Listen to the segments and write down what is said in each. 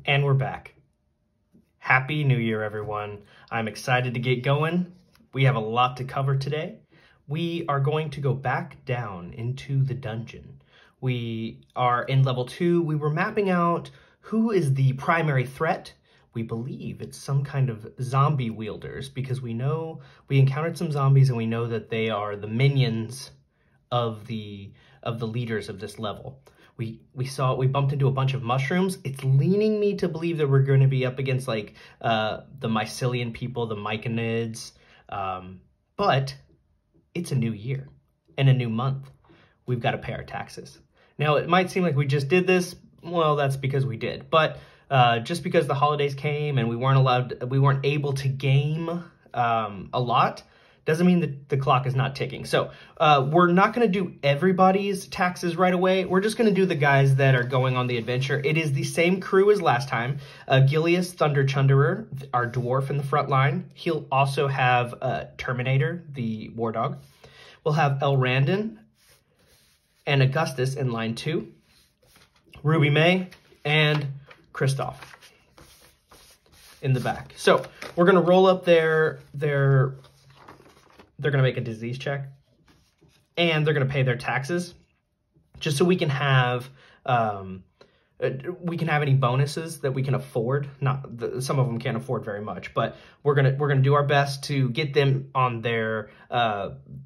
And we're back. Happy New Year, everyone. I'm excited to get going. We have a lot to cover today. We are going to go back down into the dungeon. We are in level 2. We were mapping out who is the primary threat. We believe it's some kind of zombie wielders because we know we encountered some zombies and we know that they are the minions of the leaders of this level. We bumped into a bunch of mushrooms. It's leaning me to believe that we're going to be up against like the mycelium people, the myconids, but it's a new year and a new month. We've got to pay our taxes. Now, it might seem like we just did this. Well, that's because we did. But just because the holidays came and we weren't able to game a lot, doesn't mean that the clock is not ticking. So we're not going to do everybody's taxes right away. We're just going to do the guys that are going on the adventure. It is the same crew as last time. Gilius Thunderchunderer, our dwarf in the front line. He'll also have Terminator, the war dog. We'll have Elrandon and Augustus in line 2. Ruby May and Kristoff in the back. So we're going to roll up they're going to make a disease check, and they're going to pay their taxes, just so we can have any bonuses that we can afford. Some of them can't afford very much, but we're gonna do our best to get them on their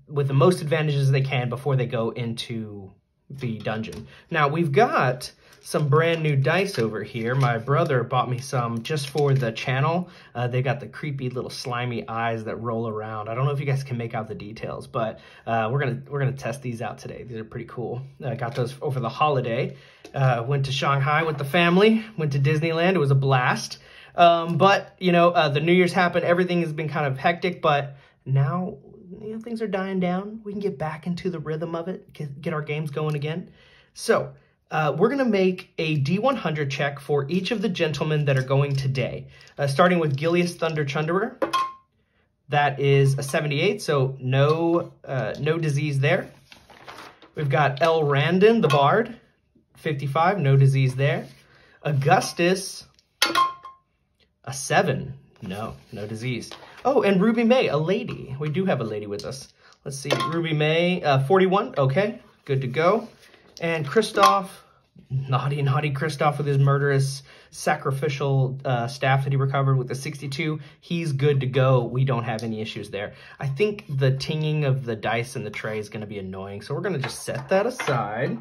with the most advantages they can before they go into the dungeon. Now we've got some brand new dice over here. My brother bought me some just for the channel. They got the creepy little slimy eyes that roll around. I don't know if you guys can make out the details, but we're gonna test these out today. These are pretty cool. I got those over the holiday. Went to Shanghai with the family. Went to Disneyland. It was a blast. But you know, the New Year's happened. Everything has been kind of hectic, but now you know things are dying down. We can get back into the rhythm of it. Get our games going again. So. We're going to make a D100 check for each of the gentlemen that are going today. Starting with Gilius Thunderchunderer. That is a 78, so no disease there. We've got Elrandon, the Bard. 55, no disease there. Augustus, a 7. No disease. Oh, and Ruby May, a lady. We do have a lady with us. Let's see, Ruby May, 41. Okay, good to go. And Kristoff, naughty Kristoff with his murderous sacrificial staff that he recovered with the 62. He's good to go. We don't have any issues there. I think the tinging of the dice in the tray is going to be annoying, so we're going to just set that aside.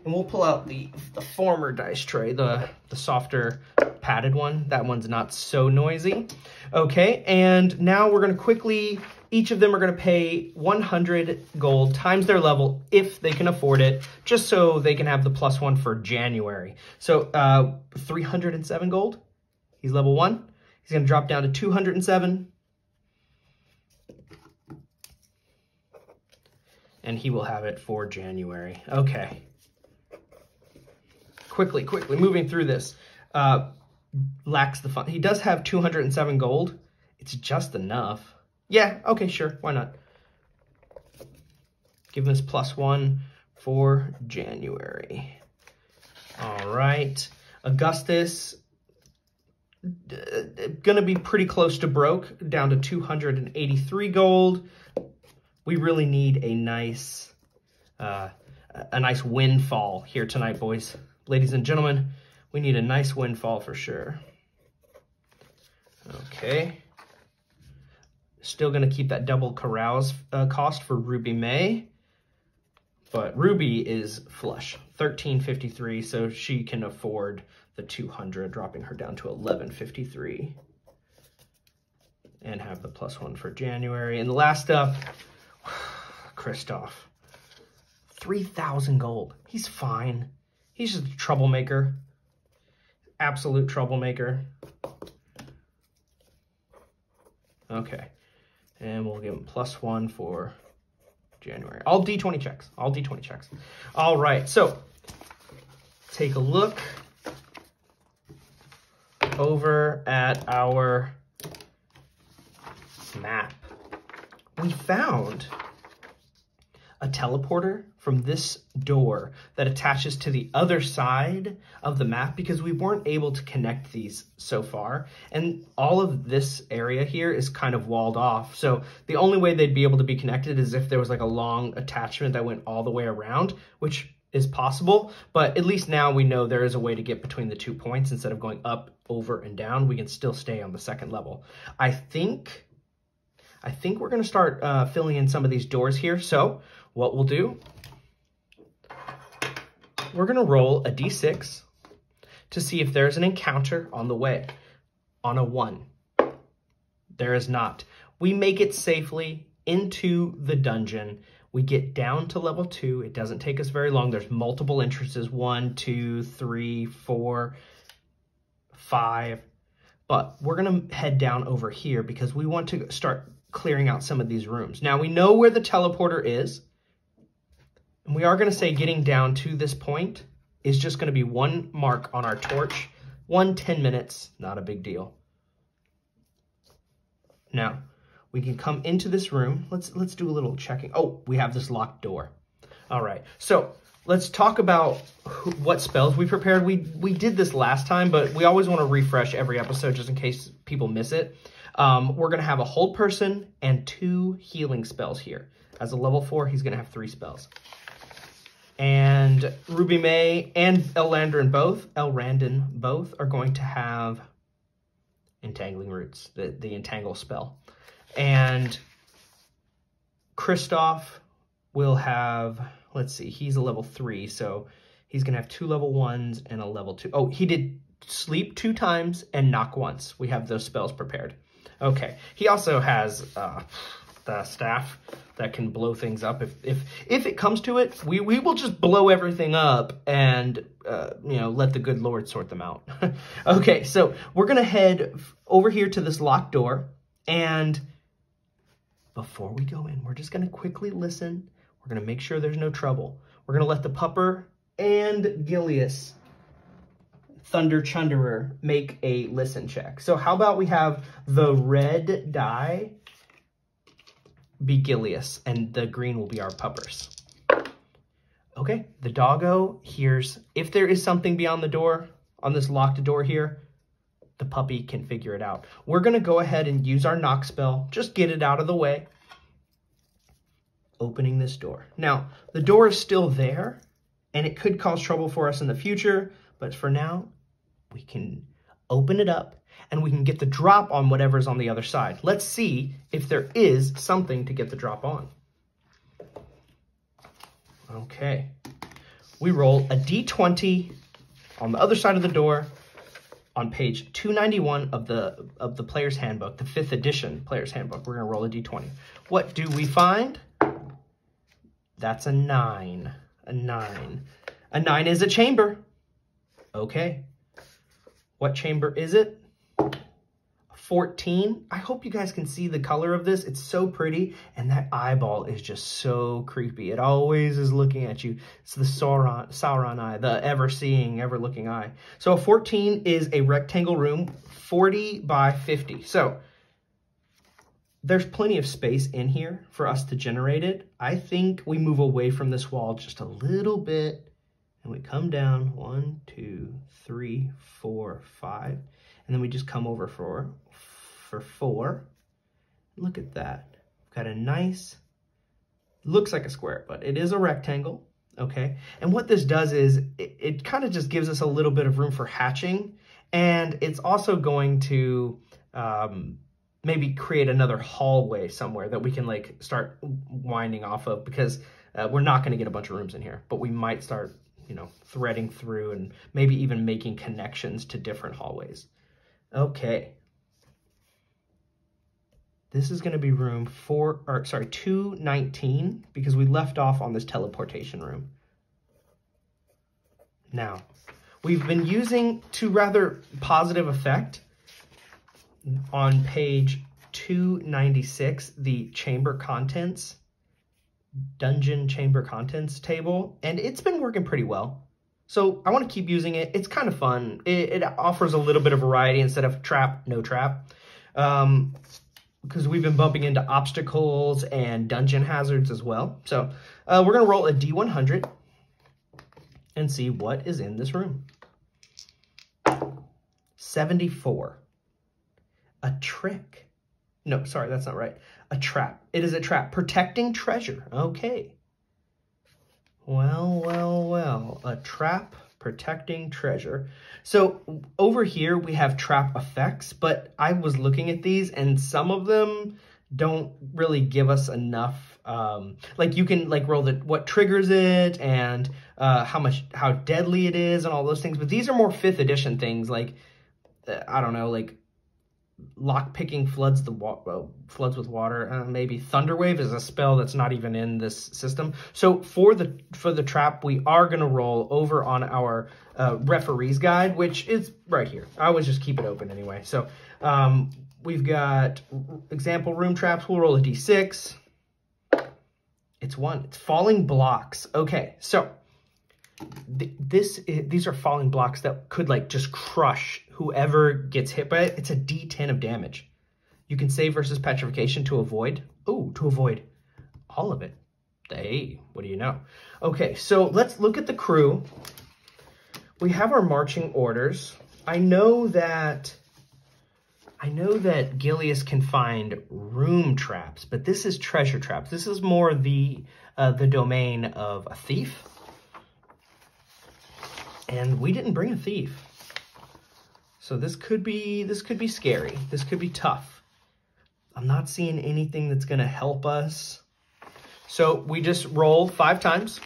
And we'll pull out the former dice tray, the softer padded one. That one's not so noisy. Okay, and now we're going to quickly... Each of them are going to pay 100 gold times their level if they can afford it, just so they can have the +1 for January. So 307 gold. He's level 1. He's going to drop down to 207. And he will have it for January. Okay. Quickly, moving through this. Lacks the fun. He does have 207 gold. It's just enough. Yeah, okay, sure. Why not? Give him this +1 for January. All right. Augustus, gonna be pretty close to broke, down to 283 gold. We really need a nice windfall here tonight, boys. Ladies and gentlemen, we need a nice windfall for sure. Okay. Still going to keep that double carouse cost for Ruby May. But Ruby is flush, 1353, so she can afford the 200, dropping her down to 1153. And have the +1 for January. And the last up, Kristoff. 3,000 gold. He's fine. He's just a troublemaker. Absolute troublemaker. Okay. And we'll give him +1 for January. All D20 checks. All D20 checks. All right. So take a look over at our map. We found a teleporter from this door that attaches to the other side of the map because we weren't able to connect these so far. And all of this area here is kind of walled off. So the only way they'd be able to be connected is if there was like a long attachment that went all the way around, which is possible, but at least now we know there is a way to get between the 2 points. Instead of going up, over, and down, we can still stay on the second level. I think we're going to start filling in some of these doors here. So what we'll do, we're going to roll a d6 to see if there's an encounter on the way. On a 1, there is not. We make it safely into the dungeon. We get down to level 2. It doesn't take us very long. There's multiple entrances, 1, 2, 3, 4, 5. But we're going to head down over here because we want to start clearing out some of these rooms. Now we know where the teleporter is. And we are going to say getting down to this point is just going to be 1 mark on our torch. 10 minutes, not a big deal. Now, we can come into this room. Let's do a little checking. Oh, we have this locked door. All right, so let's talk about what spells we prepared. We did this last time, but we always want to refresh every episode just in case people miss it. We're going to have a hold person and 2 healing spells here. As a level 4, he's going to have 3 spells. And Ruby May and Elrandon both are going to have Entangling Roots, the Entangle spell. And Kristoff will have, let's see, he's a level 3, so he's going to have 2 level 1s and a level 2. Oh, he did Sleep 2 times and Knock once. We have those spells prepared. Okay, he also has the staff that can blow things up. If it comes to it, we will just blow everything up and let the good Lord sort them out. Okay, so we're gonna head over here to this locked door, and before we go in, we're just gonna quickly listen. We're gonna make sure there's no trouble. We're gonna let the pupper and Gilius, Thunder Chunderer, make a listen check. So how about we have the red die be Gilius, and the green will be our puppers. Okay, the doggo hears, if there is something beyond the door, on this locked door here, the puppy can figure it out. We're going to go ahead and use our knock spell, just get it out of the way. Opening this door. Now, the door is still there, and it could cause trouble for us in the future, but for now, we can open it up, and we can get the drop on whatever's on the other side. Let's see if there is something to get the drop on. Okay. We roll a d20 on the other side of the door on page 291 of the Player's Handbook, the 5th edition Player's Handbook. We're going to roll a d20. What do we find? That's a 9. A 9. A 9 is a chamber. Okay. What chamber is it? 14. I hope you guys can see the color of this. It's so pretty, and that eyeball is just so creepy. It always is looking at you. It's the Sauron eye, the ever-seeing, ever-looking eye. So a 14 is a rectangle room, 40 by 50. So there's plenty of space in here for us to generate it. I think we move away from this wall just a little bit, and we come down 1, 2, 3, 4, 5, and then we just come over for 4. Look at that. We've got a nice, looks like a square, but it is a rectangle, okay? And what this does is it kind of just gives us a little bit of room for hatching, and it's also going to maybe create another hallway somewhere that we can like start winding off of, because we're not going to get a bunch of rooms in here, but we might start, threading through and maybe even making connections to different hallways. Okay. This is going to be room 219, because we left off on this teleportation room. Now, we've been using, to rather positive effect, on page 296, the chamber contents, dungeon chamber contents table, and it's been working pretty well. So I want to keep using it. It's kind of fun. It offers a little bit of variety instead of trap, no trap. Because we've been bumping into obstacles and dungeon hazards as well. So We're going to roll a D100 and see what is in this room. 74. A trick. No, sorry, that's not right. A trap. It is a trap. Protecting treasure. Okay. Well, well, well. A trap protecting treasure. So over here we have trap effects, but I was looking at these and some of them don't really give us enough. Like you can like roll what triggers it and how deadly it is and all those things. But these are more 5th edition things like I don't know, like lock picking floods with water. Maybe Thunderwave is a spell that's not even in this system. So for the trap, we are going to roll over on our referee's guide, which is right here. I always just keep it open anyway. So we've got example room traps. We'll roll a d6. It's 1. It's falling blocks. Okay, so these are falling blocks that could like just crush whoever gets hit by it. It's a D10 of damage. You can save versus petrification to avoid. Oh, to avoid all of it. Hey, what do you know? Okay, so let's look at the crew. We have our marching orders. I know that Gilius can find room traps, but this is treasure traps. This is more the domain of a thief. And we didn't bring a thief. So this could be scary. This could be tough. I'm not seeing anything that's going to help us. So we just roll 5 times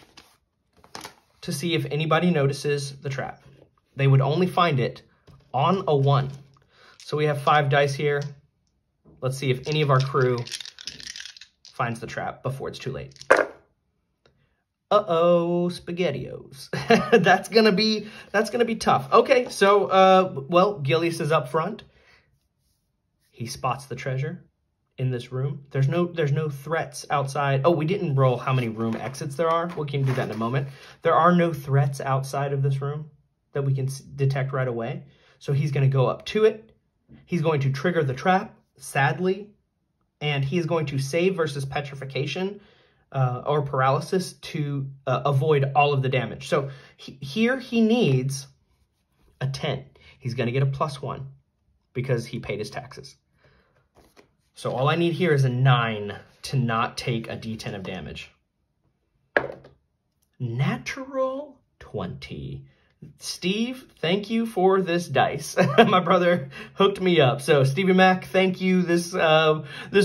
to see if anybody notices the trap. They would only find it on a 1. So we have 5 dice here. Let's see if any of our crew finds the trap before it's too late. Uh-oh, SpaghettiOs. That's gonna be tough. Okay, so well, Gilius is up front. He spots the treasure in this room. There's no threats outside. Oh, we didn't roll how many room exits there are. We can do that in a moment. There are no threats outside of this room that we can detect right away. So he's gonna go up to it. He's going to trigger the trap, sadly, and he is going to save versus petrification or paralysis to avoid all of the damage. So here he needs a 10. He's going to get a +1 because he paid his taxes. So all I need here is a 9 to not take a D10 of damage. Natural 20. Steve, thank you for this dice. My brother hooked me up. So Stevie Mac, thank you. This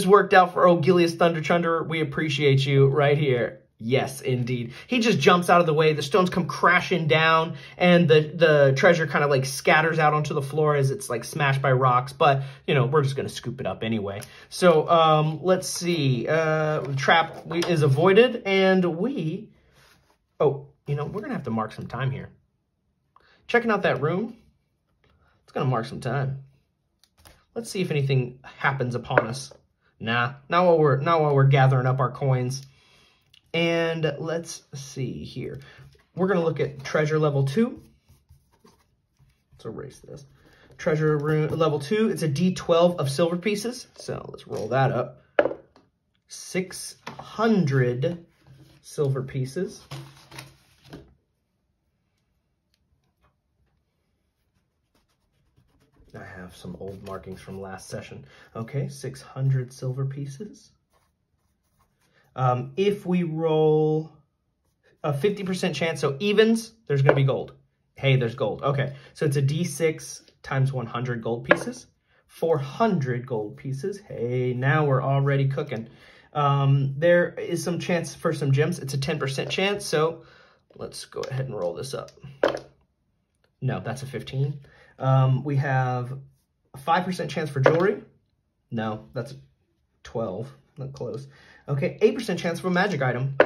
worked out for Gilius Thunderchunder. We appreciate you right here. Yes, indeed. He just jumps out of the way. The stones come crashing down and the treasure kind of like scatters out onto the floor as it's like smashed by rocks. But, you know, we're just going to scoop it up anyway. So let's see. Trap is avoided and oh, you know, we're going to have to mark some time here. Checking out that room, it's going to mark some time. Let's see if anything happens upon us. Nah, not while we're gathering up our coins. And let's see here. We're going to look at treasure level 2. Let's erase this. Treasure room level 2, it's a D12 of silver pieces. So let's roll that up. 600 silver pieces. I have some old markings from last session. Okay, 600 silver pieces. If we roll a 50% chance, so evens, there's going to be gold. Hey, there's gold. Okay, so it's a D6 times 100 gold pieces. 400 gold pieces. Hey, now we're already cooking. There is some chance for some gems. It's a 10% chance, so let's go ahead and roll this up. No, that's a 15. We have a 5% chance for jewelry. No, that's 12. Not close. Okay, 8% chance for a magic item.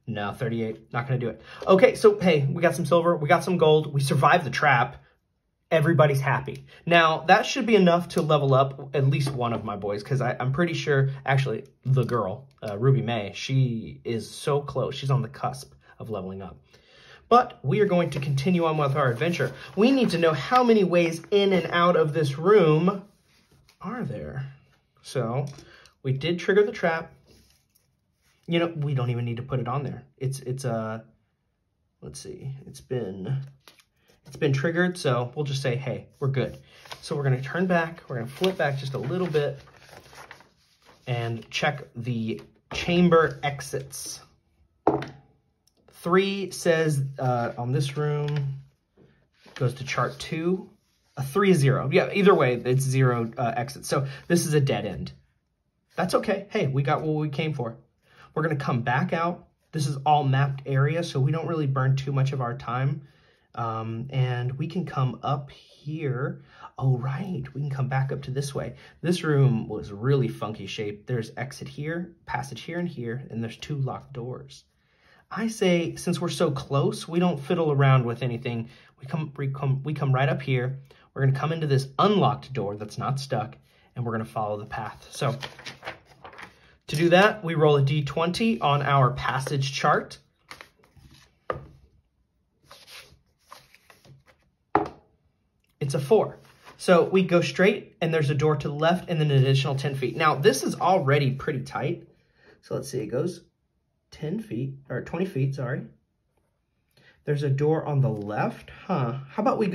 No, 38. Not going to do it. Okay, so, hey, we got some silver. We got some gold. We survived the trap. Everybody's happy. Now, that should be enough to level up at least one of my boys, because I'm pretty sure, actually, the girl, Ruby May, she is so close. She's on the cusp of leveling up. But we are going to continue on with our adventure. We need to know how many ways in and out of this room are there. So we did trigger the trap. You know, we don't even need to put it on there. It's let's see, it's been triggered, so we'll just say, hey, we're good. So we're gonna turn back, we're gonna flip back just a little bit and check the chamber exits. 3 says on this room, goes to chart 2. A 3 is 0. Yeah, either way, it's 0 exits. So this is a dead end. That's okay. Hey, we got what we came for. We're going to come back out. This is all mapped area, so we don't really burn too much of our time. And we can come up here. Oh, right. We can come back up to this way. This room was really funky shaped. There's exit here, passage here and here, and there's 2 locked doors. I say, since we're so close, we don't fiddle around with anything. We come right up here. We're going to come into this unlocked door that's not stuck, and we're going to follow the path. So to do that, we roll a d20 on our passage chart. It's a 4. So we go straight, and there's a door to the left, and then an additional 10 feet. Now, this is already pretty tight. So let's see, it goes 10 feet, or 20 feet, sorry. There's a door on the left, huh? How about we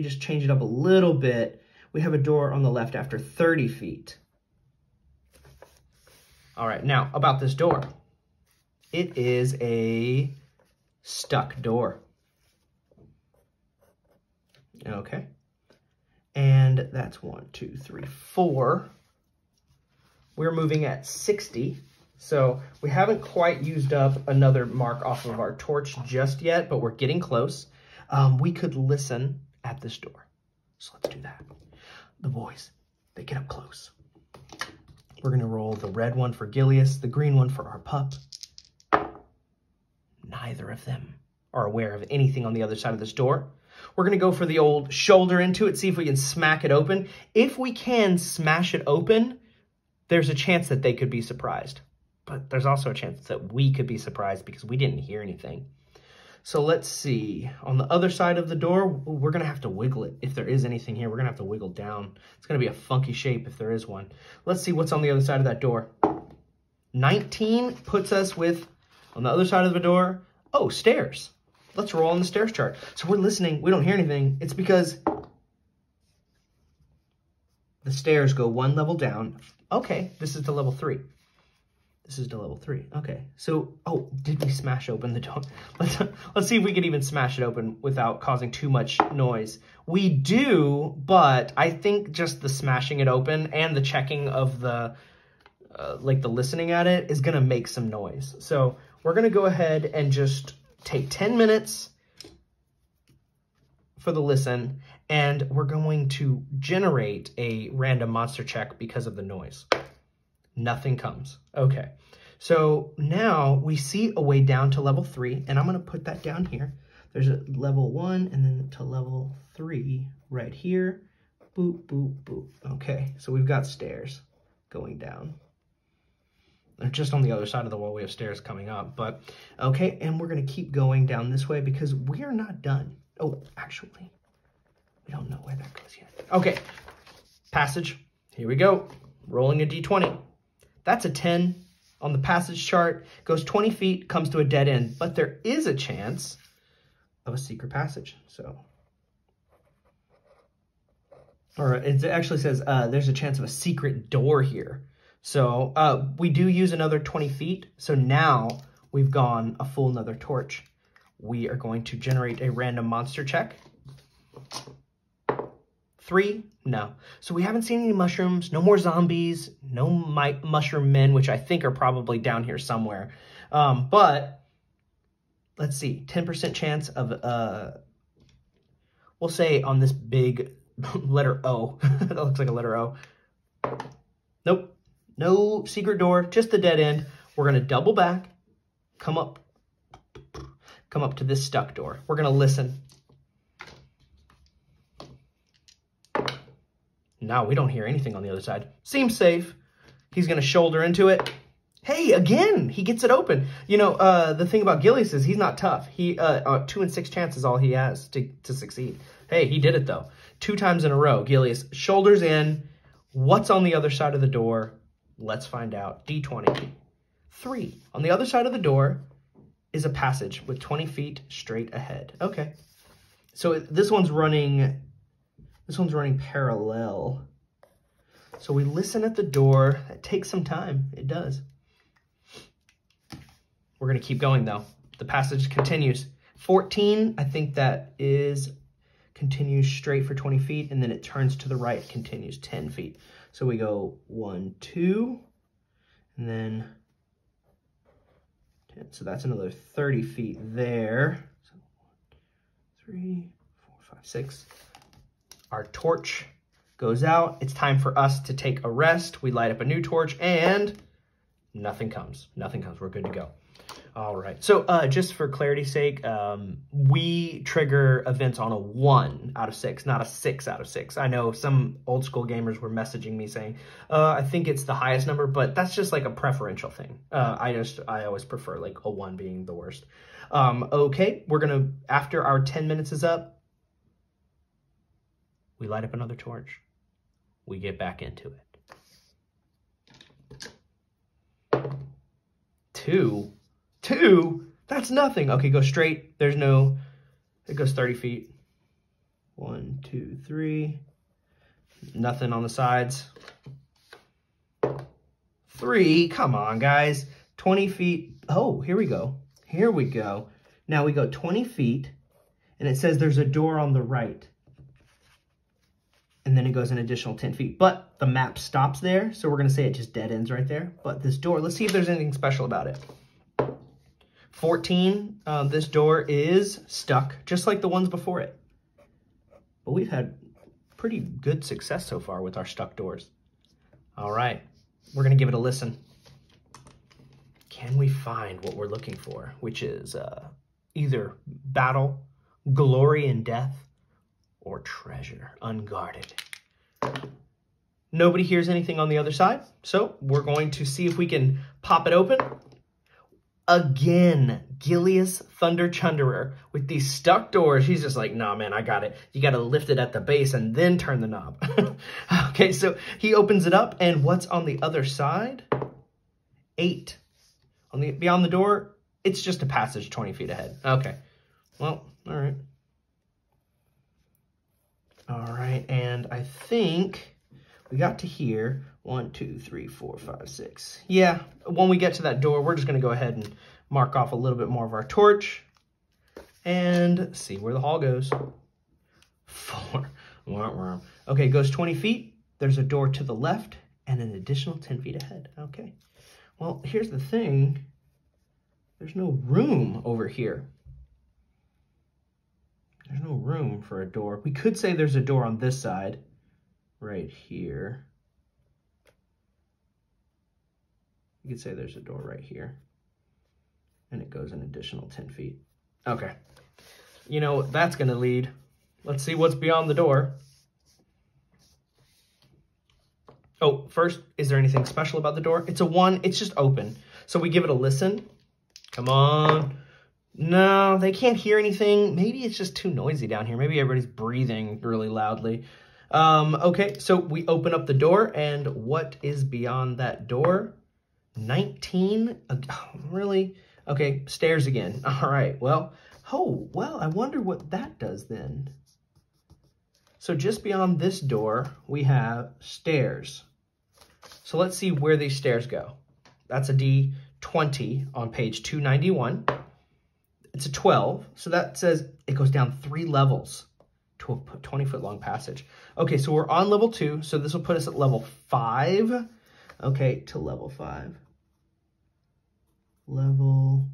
just change it up a little bit. We have a door on the left after 30 feet. All right, now about this door. It is a stuck door. Okay. And that's 1, 2, 3, 4. We're moving at 60. So we haven't quite used up another mark off of our torch just yet, but we're getting close. We could listen at this door. So let's do that. The boys, they get up close. We're going to roll the red one for Gilius, the green one for our pup. Neither of them are aware of anything on the other side of this door. We're going to go for the old shoulder into it, see if we can smack it open. If we can smash it open, there's a chance that they could be surprised. But there's also a chance that we could be surprised because we didn't hear anything. So let's see. On the other side of the door, we're going to have to wiggle it. If there is anything here, we're going to have to wiggle down. It's going to be a funky shape if there is one. Let's see what's on the other side of that door. 19 puts us with, on the other side of the door, oh, stairs. Let's roll on the stairs chart. So we're listening. We don't hear anything. It's because the stairs go 1 level down. Okay, this is to level 3. This is to level 3. Okay, so, oh, did we smash open the door? Let's see if we can even smash it open without causing too much noise. We do, but I think just the smashing it open and the checking of the, like the listening at it is gonna make some noise. So we're gonna go ahead and just take 10 minutes for the listen, and we're going to generate a random monster check because of the noise. Nothing comes. Okay, so now we see a way down to level 3, and I'm going to put that down here. There's a level 1 and then to level 3 right here. Boop, boop, boop. Okay, so we've got stairs going down. They're just on the other side of the wall. We have stairs coming up, but okay, and we're going to keep going down this way because we are not done. Oh, actually, we don't know where that goes yet. Okay, passage. Here we go. Rolling a d20. That's a 10 on the passage chart. Goes 20 feet, comes to a dead end. But there is a chance of a secret passage. So, or it actually says there's a chance of a secret door here. So we do use another 20 feet. So now we've gone a full another torch. We are going to generate a random monster check. 3, no. So we haven't seen any mushrooms, no more zombies, no mushroom men, which I think are probably down here somewhere. But let's see, 10% chance of, we'll say on this big letter O, that looks like a letter O. Nope, no secret door, just the dead end. We're gonna double back, come up to this stuck door. We're gonna listen. No, we don't hear anything on the other side. Seems safe. He's going to shoulder into it. Hey, again, he gets it open. You know, the thing about Gilius is he's not tough. He 2 in 6 chance is all he has to succeed. Hey, he did it, though. 2 times in a row. Gilius shoulders in. What's on the other side of the door? Let's find out. D20. 3. On the other side of the door is a passage with 20 feet straight ahead. Okay. So this one's running parallel. So we listen at the door. It takes some time. It does. We're going to keep going though. The passage continues. 14, I think that continues straight for 20 feet, and then it turns to the right, continues 10 feet. So we go 1, 2, and then 10. So that's another 30 feet there. So 1, 3, 4, 5, 6. Our torch goes out. It's time for us to take a rest. We light up a new torch, and nothing comes. Nothing comes. We're good to go. All right. So just for clarity's sake, we trigger events on a 1 out of 6, not a 6 out of 6. I know some old school gamers were messaging me saying, I think it's the highest number, but that's just like a preferential thing. I always prefer like a 1 being the worst. Okay. We're going to, after our 10 minutes is up, we light up another torch. We get back into it. 2. That's nothing. Okay, go straight. It goes 30 feet. 1, 2, 3. Nothing on the sides. 3, come on, guys. 20 feet. Oh, here we go. Here we go. Now we go 20 feet, and it says there's a door on the right. And then it goes an additional 10 feet. But the map stops there, so we're going to say it just dead ends right there. But this door, let's see if there's anything special about it. 14, this door is stuck, just like the ones before it. But we've had pretty good success so far with our stuck doors. All right, we're going to give it a listen. Can we find what we're looking for, which is either battle, glory and death, or treasure unguarded? Nobody hears anything on the other side, so we're going to see if we can pop it open. Again, Gilius Thunder Chunderer with these stuck doors. He's just like, nah, man, I got it. You got to lift it at the base and then turn the knob. Okay, so he opens it up, and what's on the other side? 8. Beyond the door, it's just a passage 20 feet ahead. Okay, well, all right. All right, and I think we got to here. 1, 2, 3, 4, 5, 6. Yeah, when we get to that door, we're just going to go ahead and mark off a little bit more of our torch and see where the hall goes. 4. Okay, goes 20 feet. There's a door to the left and an additional 10 feet ahead. Okay, well, here's the thing. There's no room over here. There's no room for a door. We could say there's a door on this side right here. You could say there's a door right here, and it goes an additional 10 feet. Okay. You know, that's going to lead. Let's see what's beyond the door. Oh, first, is there anything special about the door? It's a 1. It's just open. So we give it a listen. Come on. No, they can't hear anything. Maybe it's just too noisy down here. Maybe everybody's breathing really loudly. Okay, so we open up the door, and what is beyond that door? 19? Really? Okay, stairs again. All right, well, I wonder what that does then. So just beyond this door, we have stairs. So let's see where these stairs go. That's a D20 on page 291. It's a 12, so that says it goes down 3 levels to a 20-foot long passage. Okay, so we're on level 2, so this will put us at level 5. Okay, to level 5. Level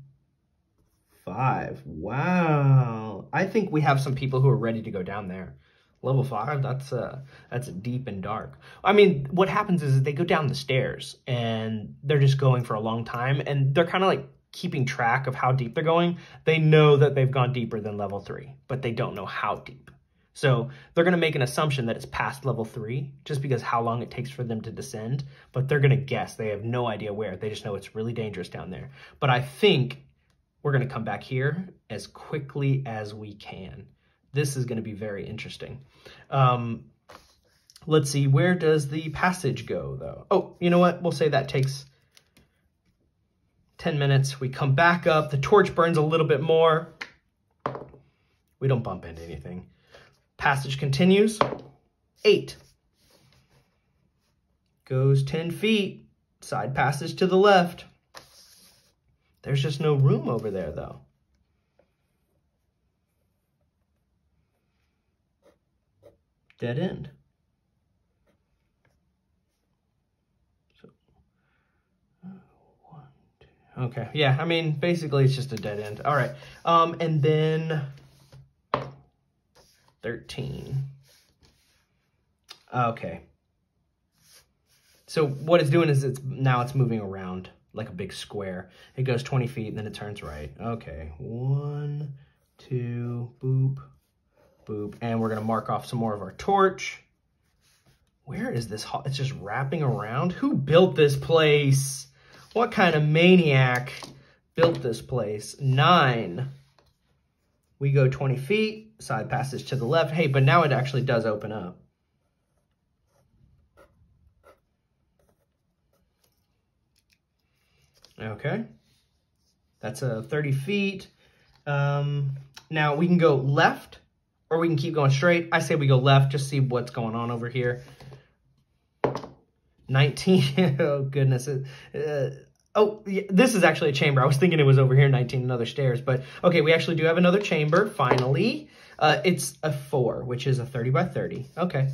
5. Wow. I think we have some people who are ready to go down there. Level 5, that's deep and dark. I mean, what happens is they go down the stairs, and they're just going for a long time, and they're kind of like keeping track of how deep they're going. They know that they've gone deeper than level 3, but they don't know how deep. So they're going to make an assumption that it's past level 3 just because how long it takes for them to descend, but they're going to guess. They have no idea where. They just know it's really dangerous down there. But I think we're going to come back here as quickly as we can. This is going to be very interesting. Let's see, where does the passage go though? Oh, you know what? We'll say that takes 10 minutes. We come back up. The torch burns a little bit more. We don't bump into anything. Passage continues. 8. Goes 10 feet. Side passage to the left. There's just no room over there, though. Dead end. So, 1, 2. Okay, yeah, I mean, basically it's just a dead end. All right, and then 13. Okay. So what it's doing is it's moving around like a big square. It goes 20 feet and then it turns right. Okay, 1, 2, boop, boop. And we're gonna mark off some more of our torch. Where is this? It's just wrapping around. Who built this place? What kind of maniac built this place? 9. We go 20 feet, side passage to the left. Hey, but now it actually does open up. Okay, that's 30 feet. Now we can go left or we can keep going straight. I say we go left, just see what's going on over here. 19, oh goodness. Oh, yeah, this is actually a chamber. I was thinking it was over here, 19, another stairs. But okay, we actually do have another chamber, finally. It's a 4, which is a 30 by 30. Okay.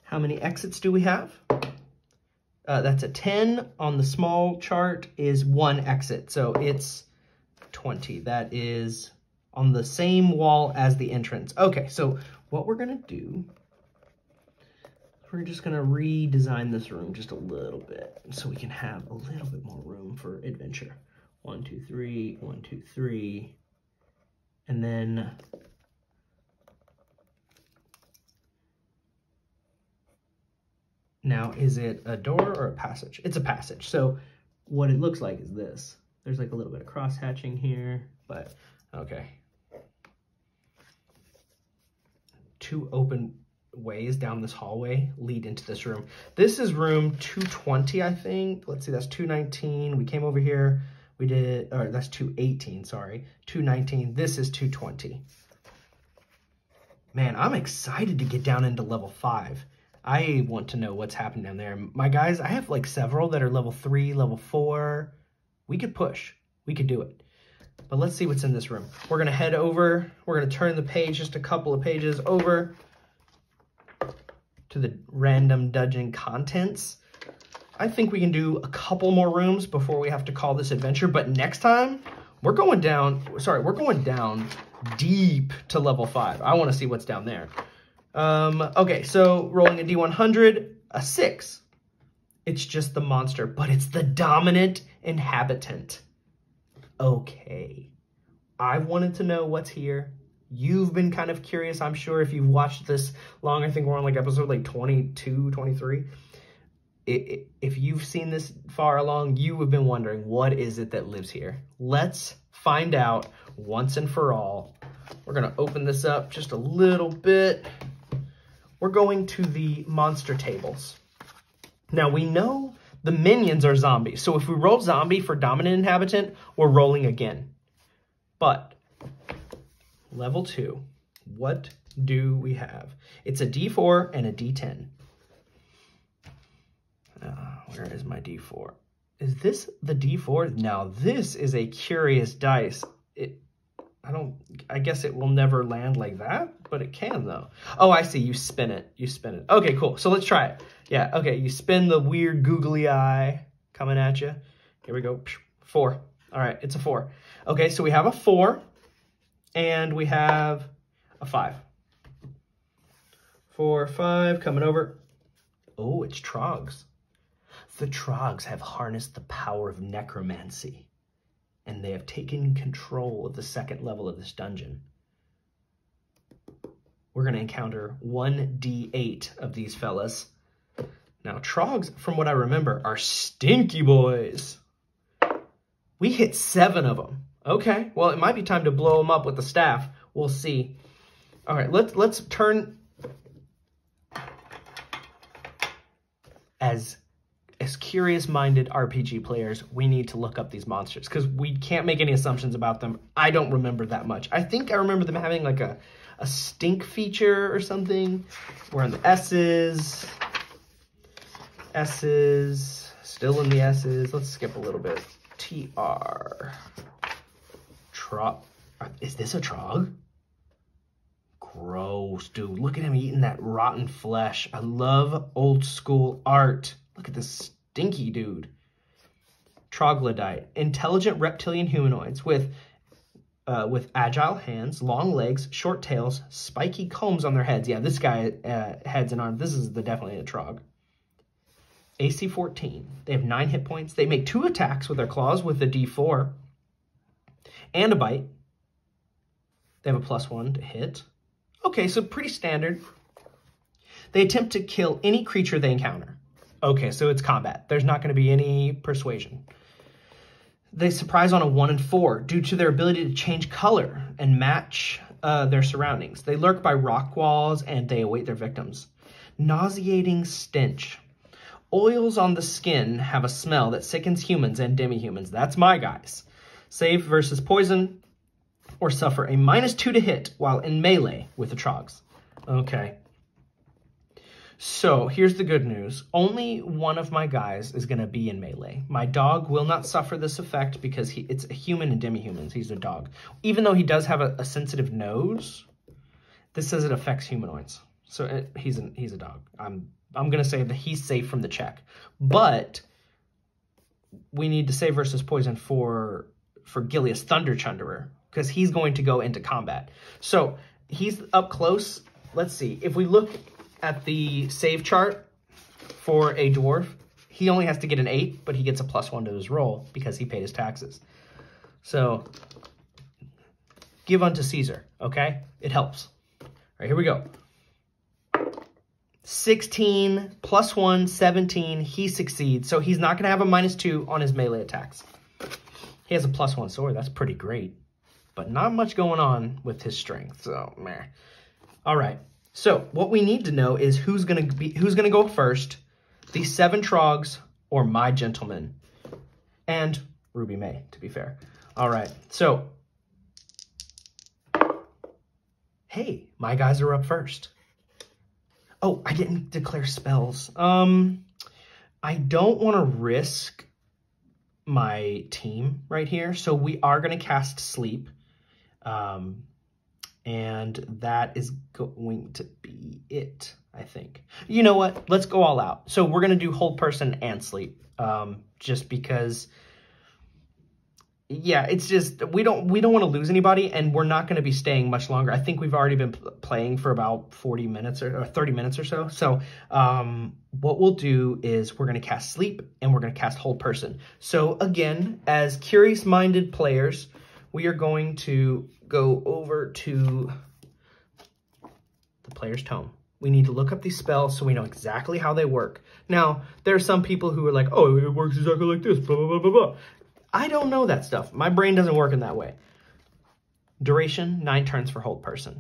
How many exits do we have? That's a 10. On the small chart is 1 exit. So it's 20. That is on the same wall as the entrance. Okay, so what we're going to do, we're just going to redesign this room just a little bit so we can have a little bit more room for adventure. 1, 2, 3, 1, 2, 3. And then now, is it a door or a passage? It's a passage. So what it looks like is this. There's like a little bit of cross hatching here, but okay. 2 open ways down this hallway lead into this room. This is room 220, I think. Let's see, that's 219. We came over here. We did, or that's 218, sorry. 219. This is 220. Man, I'm excited to get down into level 5. I want to know what's happening down there. My guys, I have like several that are level 3, level 4. We could push. We could do it. But let's see what's in this room. We're going to head over. We're going to turn the page just a couple of pages over to the random dungeon contents. I think we can do a couple more rooms before we have to call this adventure. But next time, we're going down deep to level 5. I want to see what's down there. Okay, so rolling a D100, a 6. It's just the monster, but it's the dominant inhabitant. Okay. I wanted to know what's here. You've been kind of curious, I'm sure, if you've watched this long. I think we're on like episode like 22, 23. If you've seen this far along, you have been wondering, what is it that lives here? Let's find out once and for all. We're going to open this up just a little bit. We're going to the monster tables. Now, we know the minions are zombies. So if we roll zombie for dominant inhabitant, we're rolling again. But level 2, what do we have? It's a D4 and a D10. Where is my D4? Is this the D4? Now, this is a curious dice. I guess it will never land like that, but it can though. Oh, I see. You spin it. You spin it. Okay, cool. So let's try it. Yeah, okay. You spin the weird googly eye coming at you. Here we go. 4. All right, it's a 4. Okay, so we have a 4 and we have a 5. 4, 5 coming over. Oh, it's Trogs. The Trogs have harnessed the power of necromancy, and they have taken control of the second level of this dungeon. We're going to encounter 1d8 of these fellas. Now, Trogs, from what I remember, are stinky boys. We hit 7 of them. Okay, well, it might be time to blow them up with the staff. We'll see. All right, let's turn... as curious-minded RPG players, we need to look up these monsters because we can't make any assumptions about them. I don't remember that much. I think I remember them having like a stink feature or something. We're in the S's. S's. Still in the S's. Let's skip a little bit. TR. Is this a Trog? Gross, dude. Look at him eating that rotten flesh. I love old school art. Look at this stinky dude. Troglodyte. Intelligent reptilian humanoids with agile hands, long legs, short tails, spiky combs on their heads. Yeah, this guy, heads and arms. This is definitely a Trog. AC 14. They have 9 hit points. They make 2 attacks with their claws with a D4 and a bite. They have a +1 to hit. Okay, so pretty standard. They attempt to kill any creature they encounter. Okay, so it's combat. There's not going to be any persuasion. They surprise on a 1 and 4 due to their ability to change color and match their surroundings. They lurk by rock walls and they await their victims. Nauseating stench. Oils on the skin have a smell that sickens humans and demi-humans. That's my guys. Save versus poison or suffer a -2 to hit while in melee with the Trogs. Okay. So here's the good news. Only one of my guys is going to be in melee. My dog will not suffer this effect because it's a human and demi-humans. He's a dog. Even though he does have a sensitive nose, this says it affects humanoids. So he's a dog. I'm going to say that he's safe from the check. But we need to save versus poison for Gilius Thunder Chunderer because he's going to go into combat. So he's up close. Let's see. If we look at the save chart for a dwarf, he only has to get an 8, but he gets a +1 to his roll because he paid his taxes. So give unto Caesar, okay? It helps. All right, here we go. 16 +1, 17. He succeeds, so he's not going to have a -2 on his melee attacks. He has a +1 sword. That's pretty great, but not much going on with his strength. So, meh. All right. So what we need to know is who's gonna go first, the 7 Trogs or my gentleman, and Ruby May, to be fair. All right, so hey, my guys are up first. Oh, I didn't declare spells. I don't want to risk my team right here, so we are gonna cast Sleep. And that is going to be it, I think. You know what? Let's go all out. So we're going to do Hold Person and Sleep. Just because, yeah, it's just, we don't want to lose anybody, and we're not going to be staying much longer. I think we've already been playing for about 40 minutes or 30 minutes or so. So what we'll do is we're going to cast Sleep, and we're going to cast Hold Person. So again, as curious-minded players, we are going to go over to the player's tome. We need to look up these spells so we know exactly how they work. Now, there are some people who are like, oh, it works exactly like this, blah, blah, blah, blah, blah. I don't know that stuff. My brain doesn't work in that way. Duration, 9 turns for Hold Person.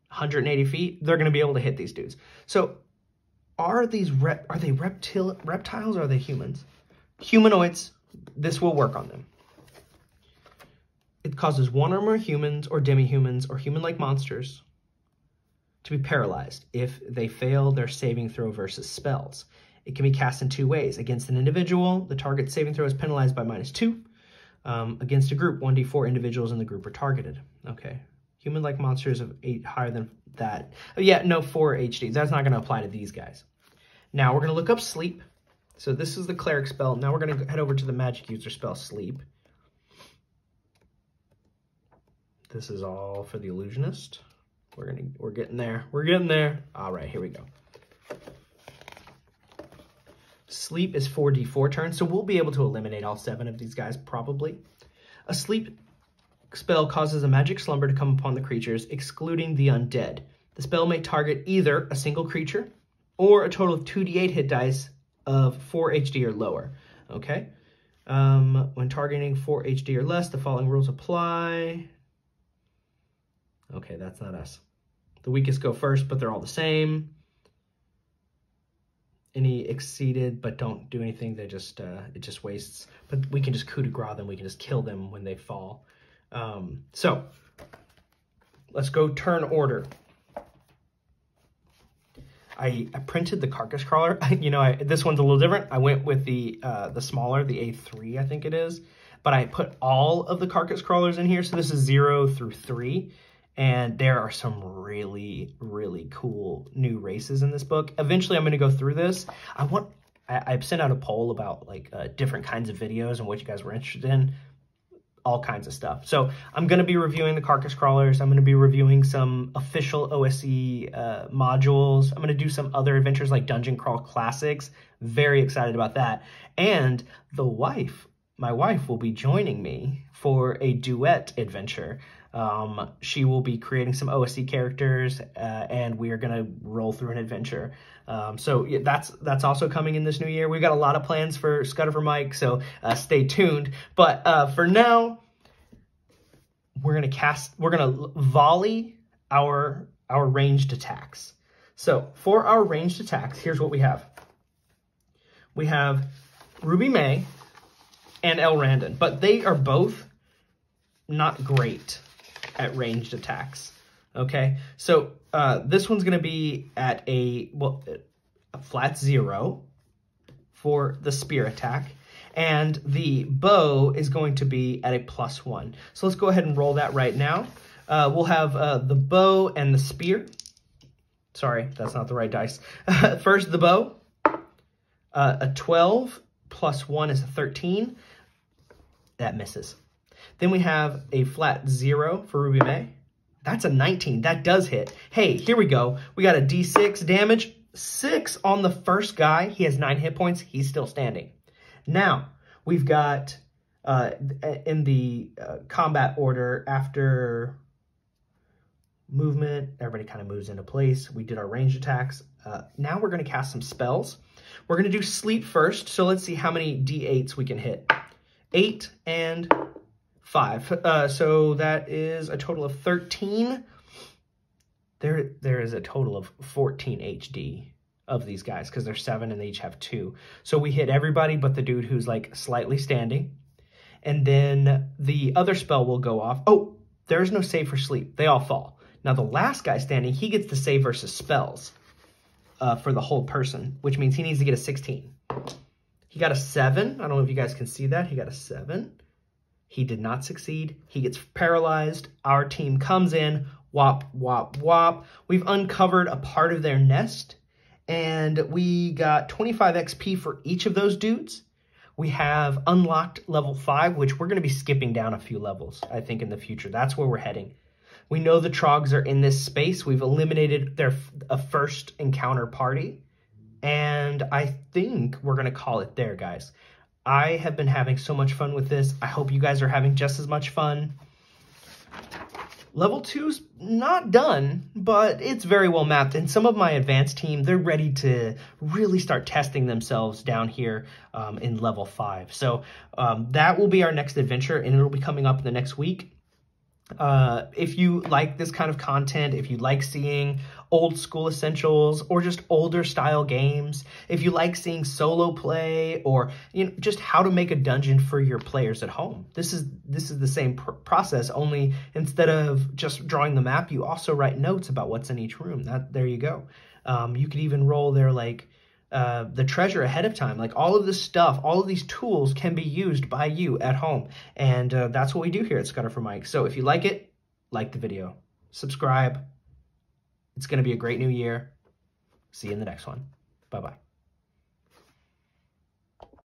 180 feet, they're going to be able to hit these dudes. So, are they reptiles or are they humans? Humanoids, this will work on them. It causes 1 or more humans or demi-humans or human-like monsters to be paralyzed if they fail their saving throw versus spells. It can be cast in 2 ways. Against an individual, the target's saving throw is penalized by -2. Against a group, 1d4 individuals in the group are targeted. Okay. Human-like monsters of 8 higher than that. Oh, yeah, no 4 HDs. That's not going to apply to these guys. Now, we're going to look up Sleep. So this is the cleric spell. Now we're going to head over to the magic user spell, Sleep. This is all for the illusionist. We're getting there. We're getting there. All right, here we go. Sleep is 4d4 turns, so we'll be able to eliminate all 7 of these guys, probably. A sleep spell causes a magic slumber to come upon the creatures, excluding the undead. The spell may target either a single creature or a total of 2d8 hit dice of 4 HD or lower. Okay. When targeting 4 HD or less, the following rules apply. Okay, that's not us. The weakest go first, but they're all the same. any exceeded but don't do anything. They just it just wastes. But we can just coup de grace them. We can just kill them when they fall. So let's go turn order. I printed the carcass crawler. You know, this one's a little different. I went with the smaller, the A3, I think it is. But I put all of the carcass crawlers in here. So this is 0 through 3. And there are some really, really cool new races in this book. Eventually, I'm going to go through this. I've sent out a poll about like different kinds of videos and what you guys were interested in. All kinds of stuff. So I'm going to be reviewing the carcass crawlers. I'm going to be reviewing some official OSE modules. I'm going to do some other adventures like Dungeon Crawl Classics. Very excited about that. And my wife will be joining me for a duet adventure. She will be creating some OSE characters, and we are going to roll through an adventure. So yeah, that's also coming in this new year. We've got a lot of plans for Scudder for Mike, so stay tuned. But for now, we're gonna volley our ranged attacks. So for our ranged attacks, here's what we have. We have Ruby May and El Randon, but they are both not great at ranged attacks. Okay, so this one's going to be at a flat 0 for the spear attack, and the bow is going to be at a +1. So let's go ahead and roll that right now. We'll have the bow and the spear. Sorry, that's not the right dice. First, the bow. A 12 + 1 is a 13. That misses. Then we have a flat 0 for Ruby May. That's a 19. That does hit. Hey, here we go. We got a D6 damage. 6 on the first guy. He has 9 hit points. He's still standing. Now, we've got in the combat order after movement, everybody kind of moves into place. We did our ranged attacks. Now we're going to cast some spells. We're going to do sleep first. So let's see how many D8s we can hit. 8 and 5. So that is a total of 13. There is a total of 14 HD of these guys because there's 7 and they each have 2. So we hit everybody but the dude who's like slightly standing. And then the other spell will go off. Oh, there's no save for sleep. They all fall. Now the last guy standing, he gets to save versus spells for the whole person, which means he needs to get a 16. He got a 7. I don't know if you guys can see that. He got a 7. He did not succeed. He gets paralyzed. Our team comes in. Whop, whop, whop. We've uncovered a part of their nest. And we got 25 XP for each of those dudes. We have unlocked level 5, which we're going to be skipping down a few levels, I think, in the future. That's where we're heading. We know the Trogs are in this space. We've eliminated a first encounter party. And I think we're going to call it there, guys. I have been having so much fun with this. I hope you guys are having just as much fun. Level 2's not done, but it's very well mapped. And some of my advanced team, they're ready to really start testing themselves down here in level 5. So that will be our next adventure, and it'll be coming up in the next week. If you like this kind of content, if you like seeing old school essentials or just older style games, if you like seeing solo play or just how to make a dungeon for your players at home, this is the same process, only instead of just drawing the map, you also write notes about what's in each room. There you go. You could even roll their the treasure ahead of time. Like all of this stuff, all of these tools can be used by you at home. And that's what we do here at Scudder for Mike. So if you like it, like the video, subscribe. It's going to be a great new year. See you in the next one. Bye-bye.